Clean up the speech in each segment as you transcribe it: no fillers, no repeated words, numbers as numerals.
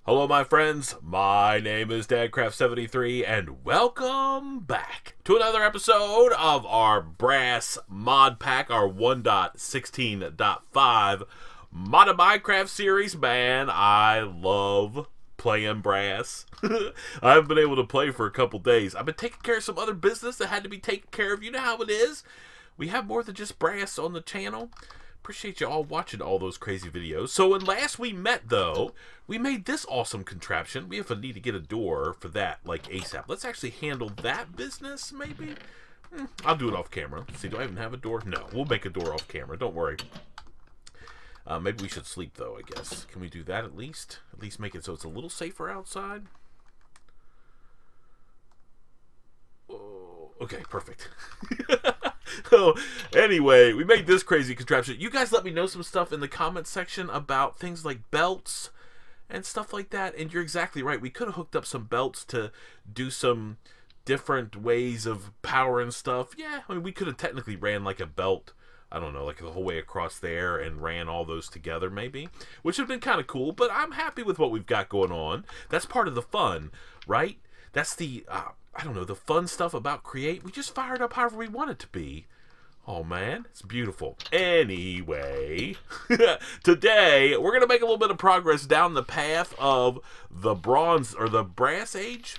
Hello, my friends. My name is DadCraft73, and welcome back to another episode of our Brass Mod Pack, our 1.16.5 Modded Minecraft series. Man, I love playing Brass. I haven't been able to play for a couple days. I've been taking care of some other business that had to be taken care of. You know how it is. We have more than just Brass on the channel. Appreciate you all watching all those crazy videos. So when last we met, though, we made this awesome contraption. We have a need to get a door for that, like ASAP. Let's actually handle that business, maybe? I'll do it off camera. Let's see, do I even have a door? No, we'll make a door off camera. Don't worry. Maybe we should sleep, though, I guess. Can we do that at least? At least make it so it's a little safer outside? Oh, okay, perfect. So, anyway, we made this crazy contraption. You guys let me know some stuff in the comments section about things like belts and stuff like that. And you're exactly right. We could have hooked up some belts to do some different ways of power and stuff. Yeah, I mean, we could have technically ran like a belt, I don't know, like the whole way across there and ran all those together maybe, which would have been kind of cool. But I'm happy with what we've got going on. That's part of the fun, right? That's the, I don't know, the fun stuff about Create. We just fire it up however we want it to be. Oh, man, it's beautiful. Anyway, today we're going to make a little bit of progress down the path of the Bronze, or the Brass Age,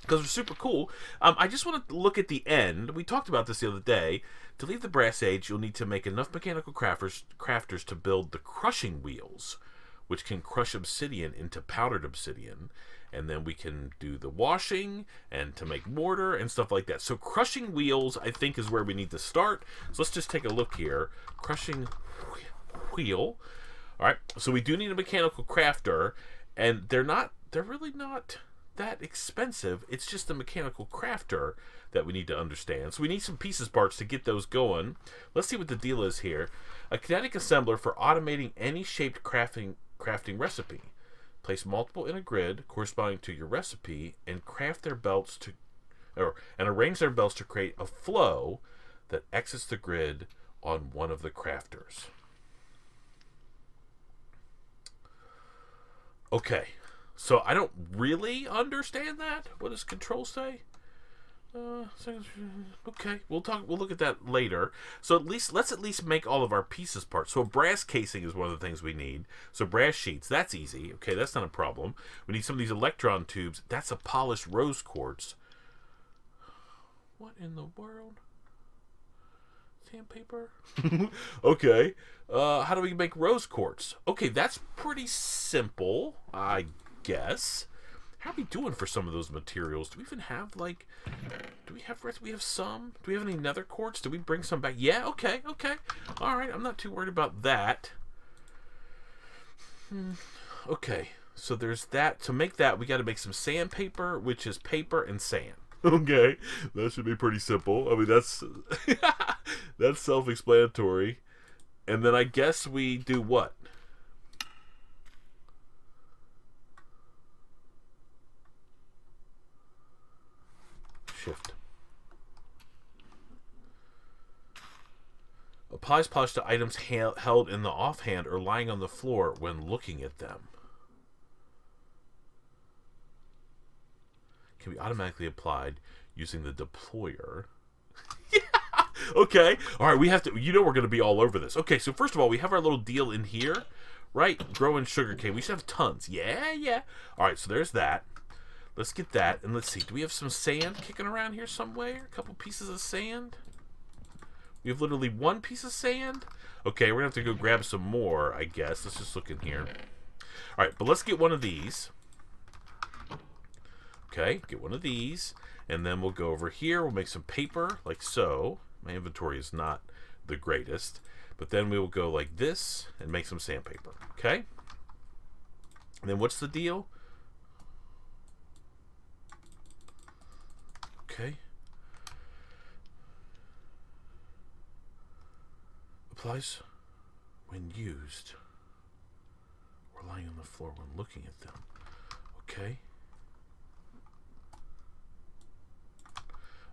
because they're super cool. I just want to look at the end. We talked about this the other day. To leave the Brass Age, you'll need to make enough mechanical crafters to build the crushing wheels, which can crush obsidian into powdered obsidian. And then we can do the washing and to make mortar and stuff like that. So crushing wheels, I think, is where we need to start. So let's just take a look here. Crushing wheel. All right. So we do need a mechanical crafter, and they're really not that expensive. It's just a mechanical crafter that we need to understand. So we need some pieces parts to get those going. Let's see what the deal is here. A kinetic assembler for automating any shaped crafting recipe. Place multiple in a grid corresponding to your recipe and craft their belts and arrange their belts to create a flow that exits the grid on one of the crafters. Okay, so I don't really understand that. What does control say? Okay, we'll look at that later. So let's at least make all of our pieces parts. So a brass casing is one of the things we need. So brass sheets, that's easy. Okay, that's not a problem. We need some of these electron tubes. That's a polished rose quartz. What in the world? Sandpaper? Okay. How do we make rose quartz? Okay, that's pretty simple, I guess. How are we doing for some of those materials? Do we even have, like, we have some? Do we have any nether quartz? Did we bring some back? Yeah, okay. All right, I'm not too worried about that. Okay, so there's that. To make that, we got to make some sandpaper, which is paper and sand. Okay, that should be pretty simple. I mean, that's that's self-explanatory. And then I guess we do what? Shift. Applies polish to items held in the offhand or lying on the floor when looking at them. Can be automatically applied using the deployer. Yeah. Okay. All right. We have to. You know we're going to be all over this. Okay. So first of all, we have our little deal in here, right? Growing sugarcane. We should have tons. Yeah. All right. So there's that. Let's get that, and let's see. Do we have some sand kicking around here somewhere? A couple pieces of sand? We have literally one piece of sand? Okay, we're going to have to go grab some more, I guess. Let's just look in here. All right, but let's get one of these. Okay, get one of these, and then we'll go over here. We'll make some paper, like so. My inventory is not the greatest, but then we will go like this and make some sandpaper, okay? And then what's the deal? Okay. Applies when used or lying on the floor when looking at them. Okay.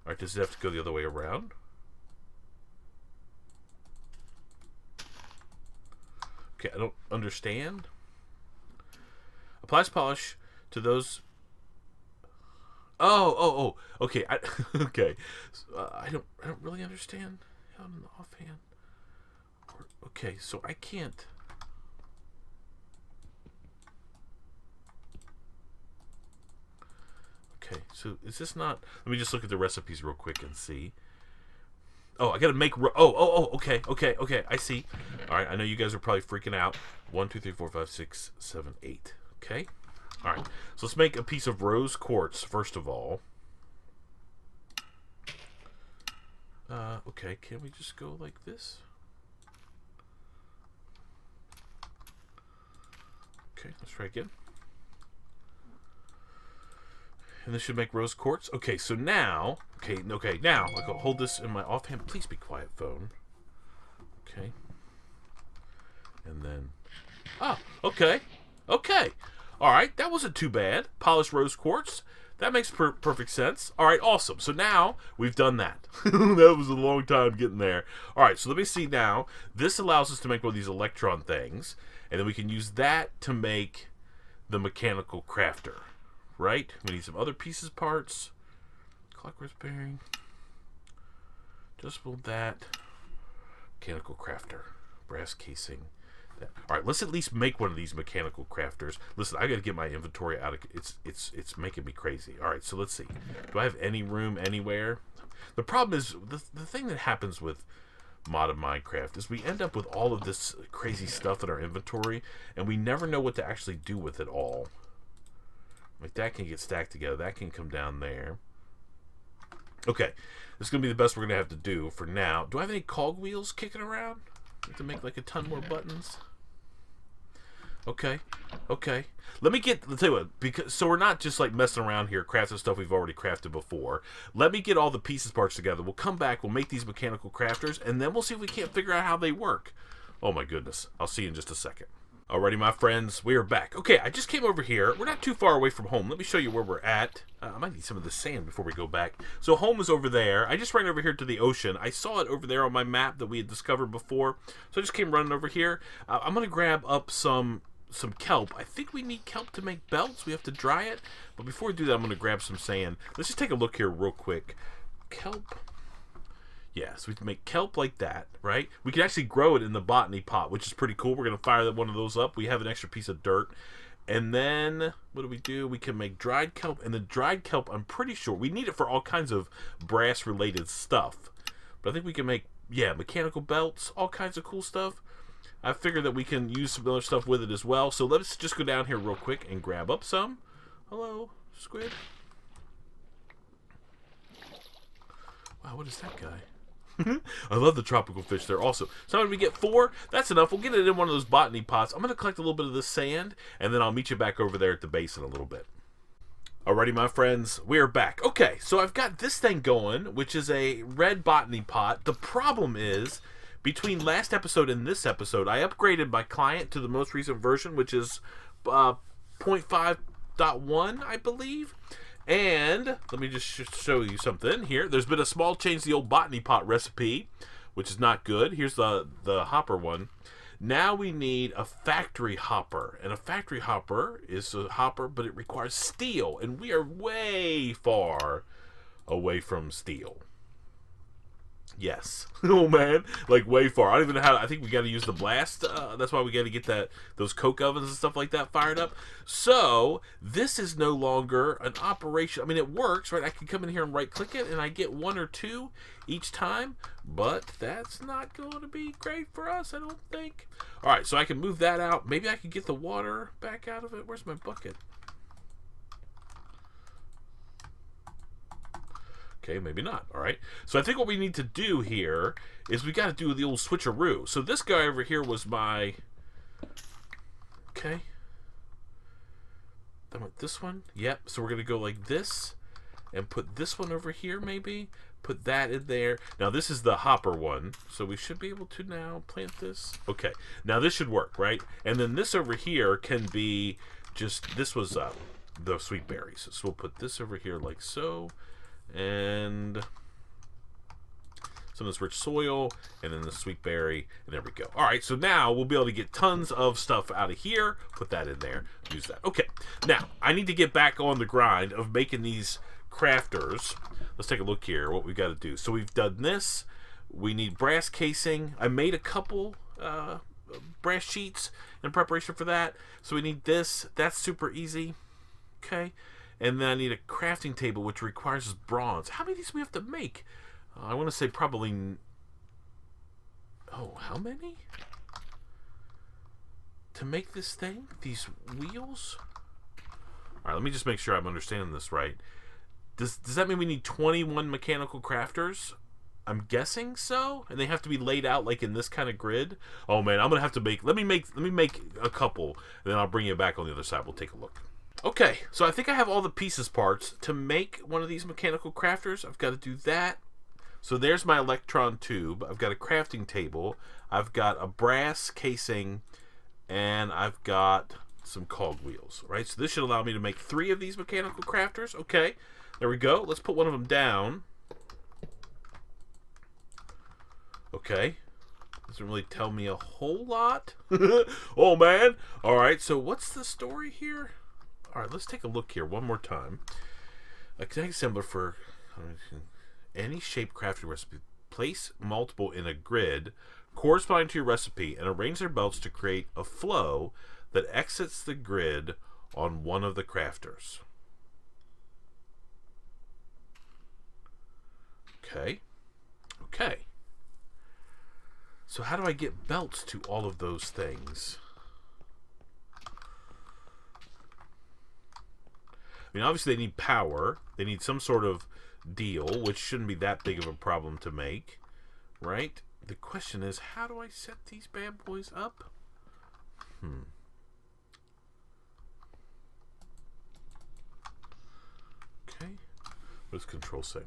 Alright, does it have to go the other way around? Okay, I don't understand. Applies polish to those. Oh. Okay. Okay. So, I don't really understand how in the offhand. Okay, so I can't. Okay, so is this not? Let me just look at the recipes real quick and see. Oh, I gotta make. Okay. I see. All right, I know you guys are probably freaking out. 1, 2, 3, 4, 5, 6, 7, 8. Okay. All right. So let's make a piece of rose quartz first of all. Okay. Can we just go like this? Okay. Let's try again. And this should make rose quartz. Okay, so now, now, I'll hold this in my offhand. Please be quiet, phone. Okay. And then, okay. All right, that wasn't too bad. Polished rose quartz. That makes perfect sense. All right, awesome. So now we've done that. That was a long time getting there. All right, so let me see now. This allows us to make one of these electron things, and then we can use that to make the mechanical crafter. Right? We need some other pieces, parts. Clockwise bearing. Adjustable that. Mechanical crafter. Brass casing. That. All right, let's at least make one of these mechanical crafters. Listen, I got to get my inventory out of it's making me crazy. All right, so let's see. Do I have any room anywhere? The problem is the thing that happens with modded Minecraft is we end up with all of this crazy stuff in our inventory, and we never know what to actually do with it all. Like, that can get stacked together. That can come down there. Okay. This is going to be the best we're going to have to do for now. Do I have any cogwheels kicking around? To make, like, a ton more buttons? Okay. Let's tell you what. So we're not just, like, messing around here, crafting stuff we've already crafted before. Let me get all the pieces parts together. We'll come back. We'll make these mechanical crafters. And then we'll see if we can't figure out how they work. Oh, my goodness. I'll see you in just a second. Alrighty, my friends, we are back. Okay, I just came over here. We're not too far away from home. Let me show you where we're at. I might need some of the sand before we go back. So home is over there. I just ran over here to the ocean. I saw it over there on my map that we had discovered before. So I just came running over here. I'm going to grab up some kelp. I think we need kelp to make belts. We have to dry it. But before we do that, I'm going to grab some sand. Let's just take a look here real quick. Kelp. Yeah, so we can make kelp like that, right? We can actually grow it in the botany pot, which is pretty cool. We're going to fire one of those up. We have an extra piece of dirt. And then, what do? We can make dried kelp. And the dried kelp, I'm pretty sure, we need it for all kinds of brass-related stuff. But I think we can make, mechanical belts, all kinds of cool stuff. I figured that we can use some other stuff with it as well. So let's just go down here real quick and grab up some. Hello, squid. Wow, what is that guy? I love the tropical fish. They're also. So when we get 4, that's enough. We'll get it in one of those botany pots. I'm going to collect a little bit of this sand, and then I'll meet you back over there at the base in a little bit. Alrighty, my friends, we are back. Okay, so I've got this thing going, which is a red botany pot. The problem is, between last episode and this episode, I upgraded my client to the most recent version, which is 0.5.1, I believe. And let me just show you something here. There's been a small change to the old botany pot recipe, which is not good. Here's the hopper one. Now we need a factory hopper. And a factory hopper is a hopper, but it requires steel. And we are way far away from steel. Yes. Oh, man. Like, way far. I don't even know how to, I think we got to use the blast. That's why we got to get those coke ovens and stuff like that fired up. So, this is no longer an operation. I mean, it works, right? I can come in here and right-click it, and I get 1 or 2 each time. But that's not going to be great for us, I don't think. All right, so I can move that out. Maybe I can get the water back out of it. Where's my bucket? Okay, maybe not. All right. So I think what we need to do here is we got to do the old switcheroo. So this guy over here was my... Okay. I want this one. Yep. So we're going to go like this and put this one over here maybe. Put that in there. Now this is the hopper one. So we should be able to now plant this. Okay. Now this should work, right? And then this over here can be just... This was the sweet berries. So we'll put this over here like so. And some of this rich soil, and then the sweet berry, and there we go. All right, so now we'll be able to get tons of stuff out of here, put that in there, use that. Okay, now I need to get back on the grind of making these crafters. Let's take a look here, what we've got to do. So we've done this. We need brass casing. I made a couple brass sheets in preparation for that. So we need this. That's super easy. Okay. And then I need a crafting table, which requires bronze. How many of these do we have to make? I want to say probably... Oh, how many? To make this thing? These wheels? Alright, let me just make sure I'm understanding this right. Does that mean we need 21 mechanical crafters? I'm guessing so, and they have to be laid out like in this kind of grid. Oh man, I'm gonna have to make. Let me make a couple, and then I'll bring you back on the other side. We'll take a look. Okay, so I think I have all the pieces parts to make one of these mechanical crafters. I've got to do that. So there's my electron tube. I've got a crafting table. I've got a brass casing, and I've got some cog wheels. Right, so this should allow me to make 3 of these mechanical crafters. Okay, there we go. Let's put one of them down. Okay. Doesn't really tell me a whole lot. Oh, man. All right, so what's the story here? All right, let's take a look here one more time. A kinetic assembler for any shape crafting recipe. Place multiple in a grid corresponding to your recipe and arrange their belts to create a flow that exits the grid on one of the crafters. Okay. Okay. So how do I get belts to all of those things? I mean, obviously they need power. They need some sort of deal, which shouldn't be that big of a problem to make, right? The question is, how do I set these bad boys up? Okay. What does control say?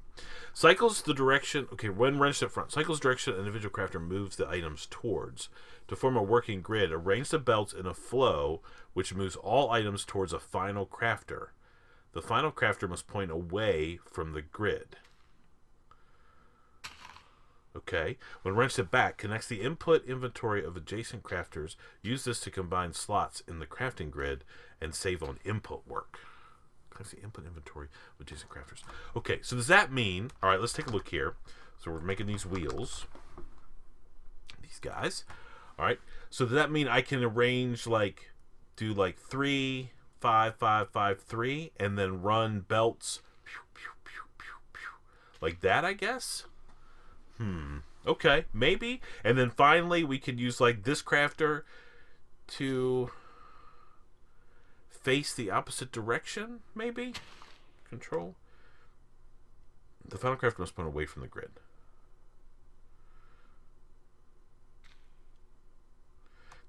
Cycles the direction. Okay, when wrenched up front. Cycles direction an individual crafter moves the items towards. To form a working grid, arrange the belts in a flow which moves all items towards a final crafter. The final crafter must point away from the grid. Okay. When wrenched it back, connects the input inventory of adjacent crafters. Use this to combine slots in the crafting grid and save on input work. Connects the input inventory of adjacent crafters. Okay, so does that mean... All right, let's take a look here. So we're making these wheels. These guys. All right. So does that mean I can arrange, like, do, like, 3, 5, 5, 5, 3, and then run belts like that, I guess? Okay, maybe. And then finally, we could use, like, this crafter to face the opposite direction, maybe? Control. The final crafter must point away from the grid.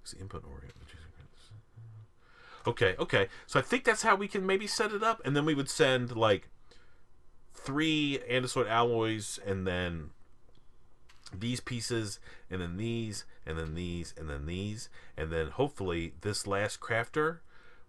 It's the input orient. Okay, okay. So I think that's how we can maybe set it up. And then we would send, like, 3 andesite alloys, and then these pieces, and then these, and then these, and then these. And then hopefully this last crafter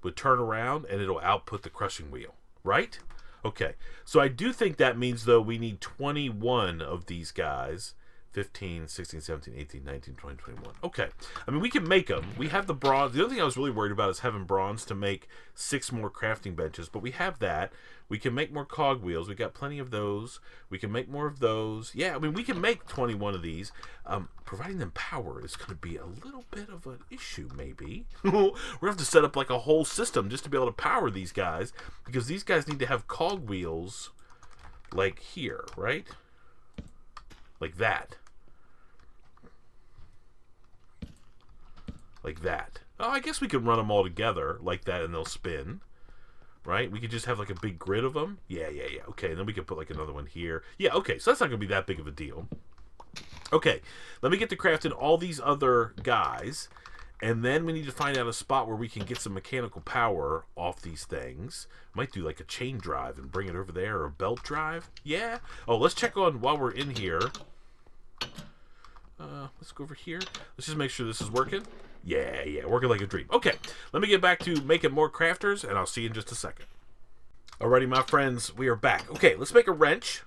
would turn around and it'll output the crushing wheel. Right? Okay. So I do think that means, though, we need 21 of these guys. 15, 16, 17, 18, 19, 20, 21. Okay. I mean, we can make them. We have the bronze. The other thing I was really worried about is having bronze to make 6 more crafting benches, but we have that. We can make more cog wheels. We got plenty of those. We can make more of those. Yeah, I mean, we can make 21 of these. Providing them power is going to be a little bit of an issue, maybe. We're going to have to set up like a whole system just to be able to power these guys, because these guys need to have cog wheels like here, right? Like that. Like that. Oh, I guess we could run them all together like that and they'll spin. Right? We could just have like a big grid of them. Yeah. Okay, and then we could put like another one here. Yeah, okay, so that's not going to be that big of a deal. Okay, let me get to crafting all these other guys. And then we need to find out a spot where we can get some mechanical power off these things. Might do like a chain drive and bring it over there, or a belt drive. Yeah. Oh, let's check on while we're in here. Let's go over here. Let's just make sure this is working. Yeah, working like a dream. Okay, let me get back to making more crafters, and I'll see you in just a second. Alrighty, my friends, we are back. Okay, let's make a wrench.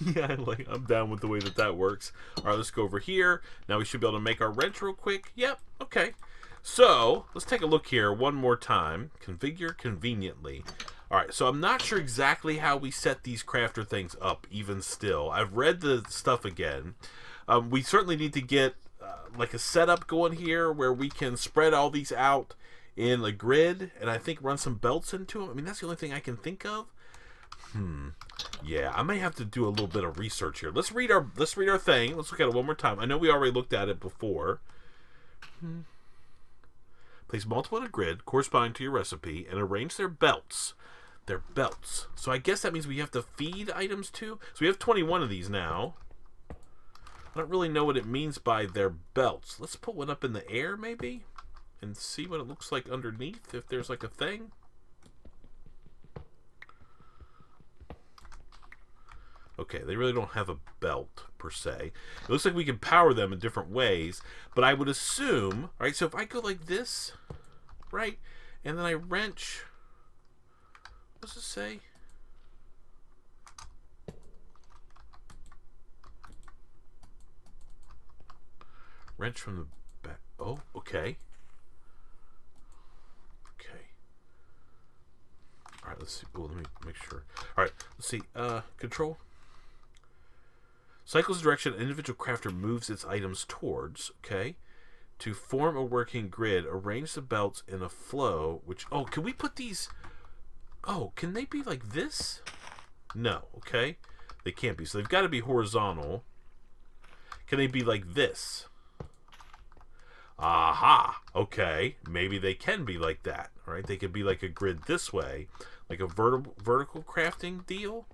Yeah, like I'm down with the way that works. All right, let's go over here. Now we should be able to make our wrench real quick. Yep, okay. So let's take a look here one more time. Configure conveniently. All right, so I'm not sure exactly how we set these crafter things up even still. I've read the stuff again. We certainly need to get like a setup going here where we can spread all these out in a grid and I think run some belts into them. I mean, that's the only thing I can think of. Yeah, I may have to do a little bit of research here. Let's read our thing. Let's look at it one more time. I know we already looked at it before. Place multiple in a grid corresponding to your recipe and arrange their belts. Their belts. So I guess that means we have to feed items too. So we have 21 of these now. I don't really know what it means by their belts. Let's put one up in the air maybe and see what it looks like underneath if there's like a thing. Okay, they really don't have a belt, per se. It looks like we can power them in different ways, but I would assume, right, so if I go like this, right, and then I wrench, what does it say? Wrench from the back. Oh, okay. Okay. All right, let's see. Oh, let me make sure. All right, let's see. Control. Cycles the direction an individual crafter moves its items towards, okay? To form a working grid, arrange the belts in a flow, which... Oh, can we put these... Oh, can they be like this? No, okay? They can't be. So they've got to be horizontal. Can they be like this? Aha! Okay, maybe they can be like that, right? They could be like a grid this way, like a vertical crafting deal.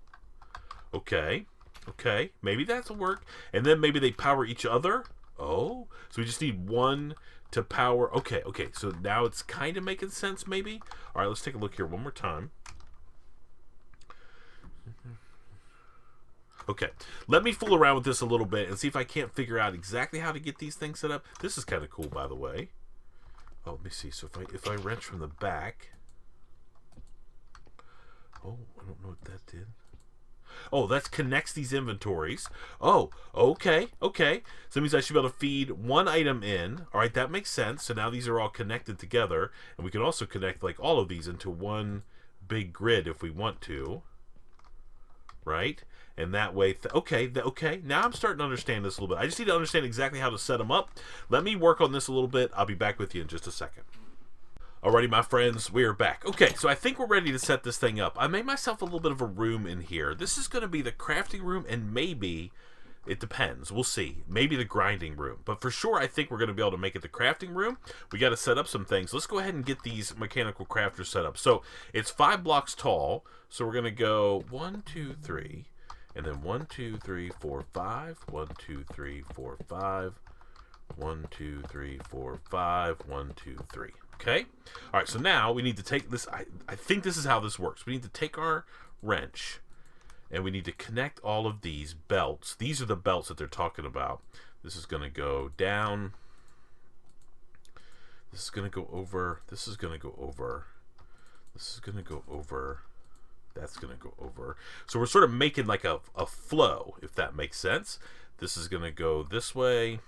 Okay. Okay, maybe that'll work. And then maybe they power each other. Oh, so we just need one to power. Okay, okay, so now it's kind of making sense maybe. All right, let's take a look here one more time. Okay, let me fool around with this a little bit and see if I can't figure out exactly how to get these things set up. This is kind of cool, by the way. Oh, let me see. So if I wrench from the back. Oh, I don't know what that did. Oh, that connects these inventories. Oh, okay, okay. So that means I should be able to feed one item in. All right, that makes sense. So now these are all connected together. And we can also connect like all of these into one big grid if we want to. Right? And that way, okay, now I'm starting to understand this a little bit. I just need to understand exactly how to set them up. Let me work on this a little bit. I'll be back with you in just a second. Alrighty, my friends, we are back. Okay, so I think we're ready to set this thing up. I made myself a little bit of a room in here. This is going to be the crafting room, and maybe, it depends. We'll see. Maybe the grinding room. But for sure, I think we're going to be able to make it the crafting room. We got to set up some things. Let's go ahead and get these mechanical crafters set up. So, it's 5 blocks tall. So, we're going to go 1, 2, 3, and then 1, 2, 3, 4, 5, 1, 2, 3, 4, 5, 1, 2, 3, 4, 5, 1, 2, 3. Okay? Alright, so now we need to take this. I think this is how this works. We need to take our wrench and we need to connect all of these belts. These are the belts that they're talking about. This is going to go down. This is going to go over. This is going to go over. This is going to go over. That's going to go over. So we're sort of making like a flow, if that makes sense. This is going to go this way,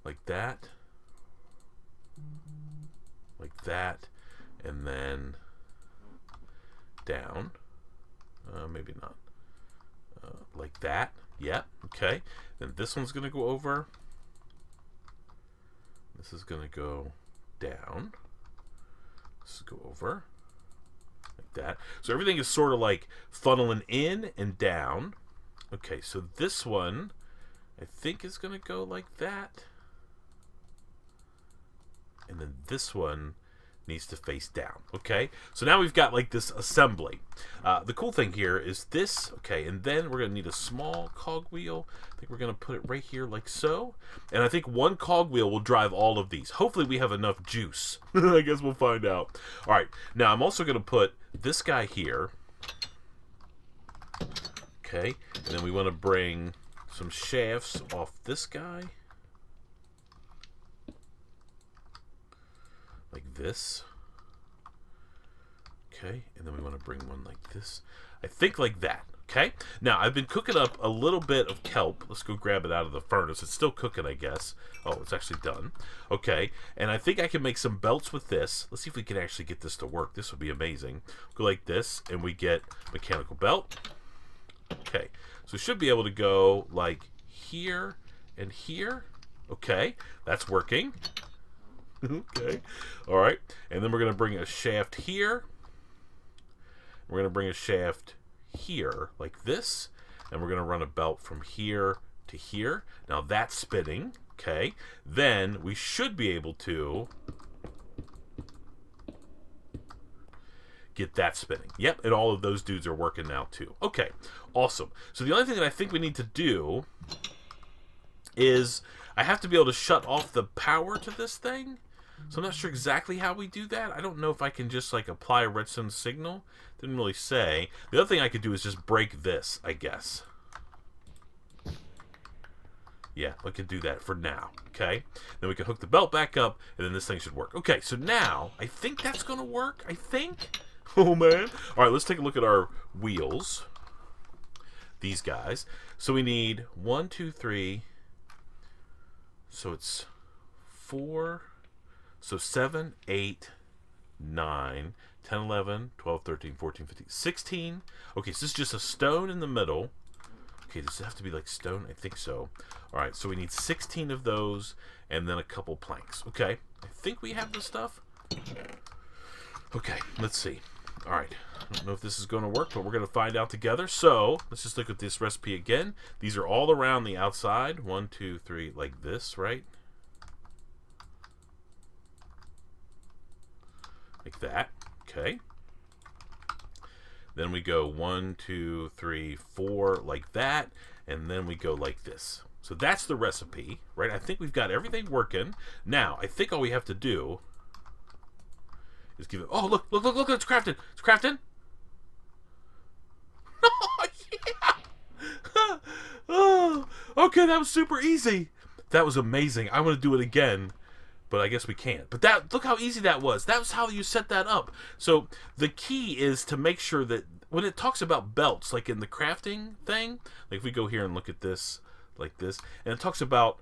like that. Like that, and then down. Maybe not. Like that. Yeah, okay. Then this one's going to go over. This is going to go down. This is go over. Like that. So everything is sort of like funneling in and down. Okay, so this one, I think is going to go like that. And then this one needs to face down. Okay, so now we've got like this assembly. The cool thing here is this. Okay, and then we're gonna need a small cogwheel. I think we're gonna put it right here like so. And I think one cogwheel will drive all of these. Hopefully we have enough juice. I guess we'll find out. All right, now I'm also gonna put this guy here. Okay, and then we want to bring some shafts off this guy. Like this. Okay, and then we want to bring one like this. I think like that. Okay, now I've been cooking up a little bit of kelp. Let's go grab it out of the furnace. It's still cooking, I guess. Oh, it's actually done. Okay, and I think I can make some belts with this. Let's see if we can actually get this to work. This would be amazing. Go like this, and we get mechanical belt. Okay, so we should be able to go like here and here. Okay, that's working. Okay, all right, and then we're going to bring a shaft here. We're going to bring a shaft here like this, and we're going to run a belt from here to here. Now that's spinning. Okay, then we should be able to get that spinning. Yep, and all of those dudes are working now too. Okay, awesome. So the only thing that I think we need to do is I have to be able to shut off the power to this thing. So I'm not sure exactly how we do that. I don't know if I can just like apply a redstone signal. Didn't really say. The other thing I could do is just break this, I guess. Yeah, I could do that for now. Okay, then we can hook the belt back up, and then this thing should work. Okay, so now I think that's gonna work. I think. Oh man! All right, let's take a look at our wheels. These guys. So we need 1, 2, 3. So it's 4. So 7, 8, 9, 10, 11, 12, 13, 14, 15, 16. Okay, so this is just a stone in the middle. Okay, does it have to be like stone? I think so. All right, so we need 16 of those and then a couple planks. Okay, I think we have the stuff. Okay, let's see. All right, I don't know if this is going to work, but we're going to find out together. So let's just look at this recipe again. These are all around the outside. 1, 2, 3, like this, right? Like that. Okay. Then we go 1, 2, 3, 4, like that, and then we go like this. So that's the recipe, right? I think we've got everything working. Now, I think all we have to do is give it. Oh, look! It's crafted. It's crafted. Oh yeah. Oh, okay, that was super easy. That was amazing. I want to do it again. But I guess we can't. But that, look how easy that was. That was how you set that up. So the key is to make sure that when it talks about belts, like in the crafting thing, like if we go here and look at this, like this, and it talks about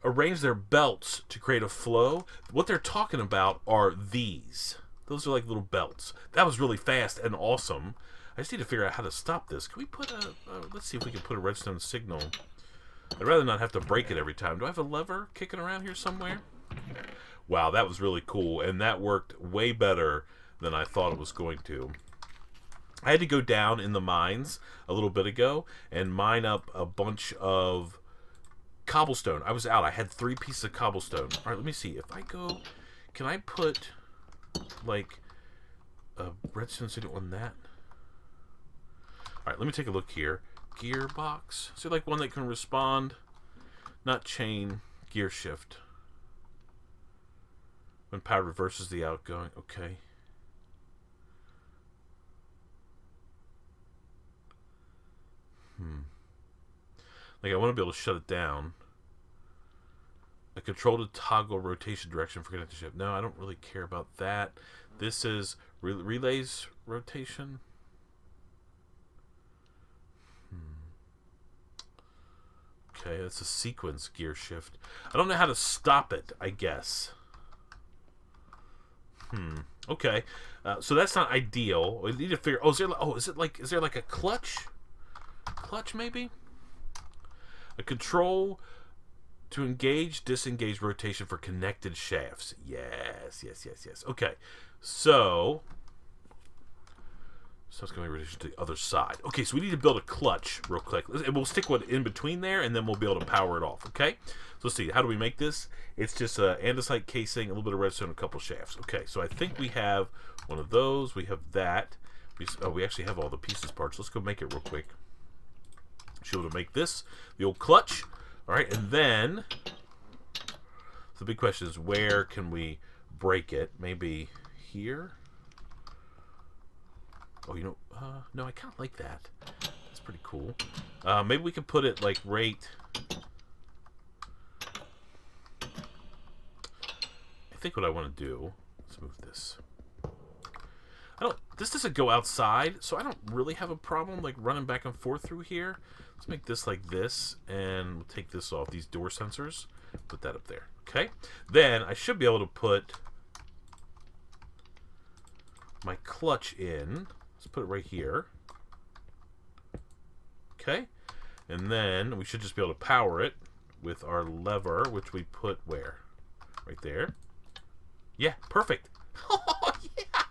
arrange their belts to create a flow. What they're talking about are these. Those are like little belts. That was really fast and awesome. I just need to figure out how to stop this. Can we put let's see if we can put a redstone signal. I'd rather not have to break it every time. Do I have a lever kicking around here somewhere? Wow, that was really cool, and that worked way better than I thought it was going to. I had to go down in the mines a little bit ago and mine up a bunch of cobblestone. I was out. I had 3 pieces of cobblestone. All right, let me see. If I go... Can I put, like, a redstone signal on that? All right, let me take a look here. Gearbox. Is there like one that can respond? Not chain. Gear shift. When power reverses the outgoing. Okay. Like I want to be able to shut it down. A control to toggle rotation direction for connected shift. No, I don't really care about that. This is relays rotation. Okay, that's a sequence gear shift. I don't know how to stop it, I guess. Okay. So that's not ideal. We need to figure... Oh, is there like a clutch? Clutch, maybe? A control to engage, disengage rotation for connected shafts. Yes. Okay. So it's going to be rotation to the other side. Okay, so we need to build a clutch real quick. And we'll stick one in between there, and then we'll be able to power it off, okay? So let's see. How do we make this? It's just an andesite casing, a little bit of redstone, a couple shafts. Okay, so I think we have one of those. We have that. We actually have all the pieces parts. Let's go make it real quick. Should be able to make this, the old clutch. All right, and then the big question is where can we break it? Maybe here? Oh, you know, no, I kind of like that. That's pretty cool. Maybe we could put it like right... I think what I want to do, Let's move this. This doesn't go outside, so I don't really have a problem like running back and forth through here. Let's make this like this, and we'll take this off, these door sensors. Put that up there. Okay. Then I should be able to put my clutch in. Let's put it right here. Okay. And then we should just be able to power it with our lever, which we put where? Right there. Yeah, perfect. Oh, yeah.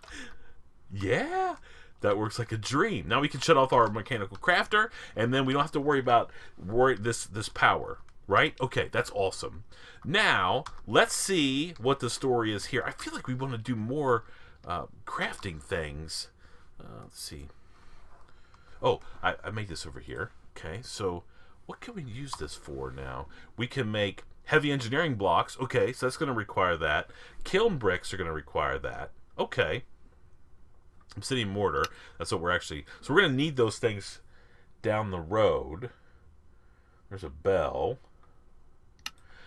Yeah. That works like a dream. Now we can shut off our mechanical crafter, and then we don't have to worry about this power, right? Okay, that's awesome. Now, let's see what the story is here. I feel like we want to do more crafting things. Let's see. Oh, I made this over here. Okay, so what can we use this for now? We can make heavy engineering blocks. Okay, so that's going to require that. Kiln bricks are going to require that. Okay. Obsidian mortar. That's what we're actually... So we're going to need those things down the road. There's a bell.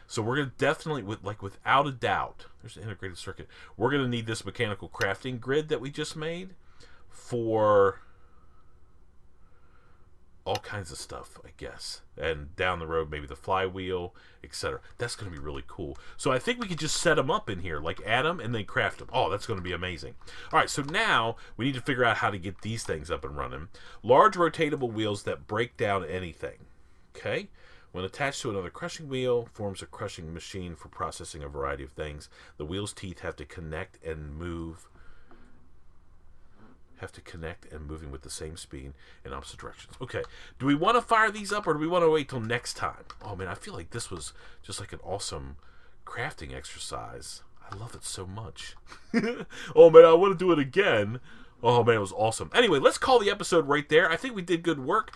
So we're going to definitely, without a doubt, there's an integrated circuit. We're going to need this mechanical crafting grid that we just made for all kinds of stuff, I guess. And down the road, maybe the flywheel, etc. That's going to be really cool. So I think we could just set them up in here, like add them and then craft them. Oh, that's going to be amazing. All right, so now we need to figure out how to get these things up and running. Large rotatable wheels that break down anything. Okay? When attached to another crushing wheel, forms a crushing machine for processing a variety of things. The wheel's teeth have to connect and move moving with the same speed in opposite directions. Okay, do we want to fire these up, or do we want to wait till next time? Oh man, I feel like this was just like an awesome crafting exercise. I love it so much. Oh man, I want to do it again. Oh man, it was awesome. Anyway, let's call the episode right there. I think we did good work.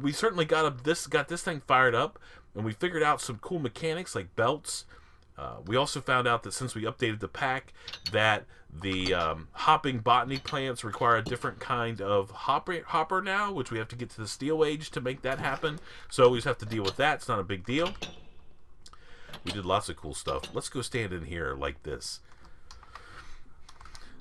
We certainly got this thing fired up, and we figured out some cool mechanics like belts. We also found out that since we updated the pack, that the hopping botany plants require a different kind of hopper now, which we have to get to the steel age to make that happen. So we just have to deal with that. It's not a big deal. We did lots of cool stuff. Let's go stand in here like this.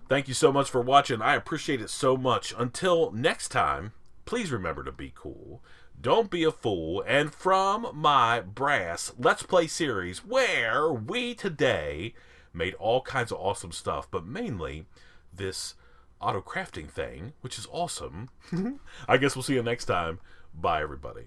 Thank you so much for watching. I appreciate it so much. Until next time, please remember to be cool. Don't be a fool. And from my Brass Let's Play series, where we today made all kinds of awesome stuff, but mainly this auto crafting thing, which is awesome. I guess we'll see you next time. Bye, everybody.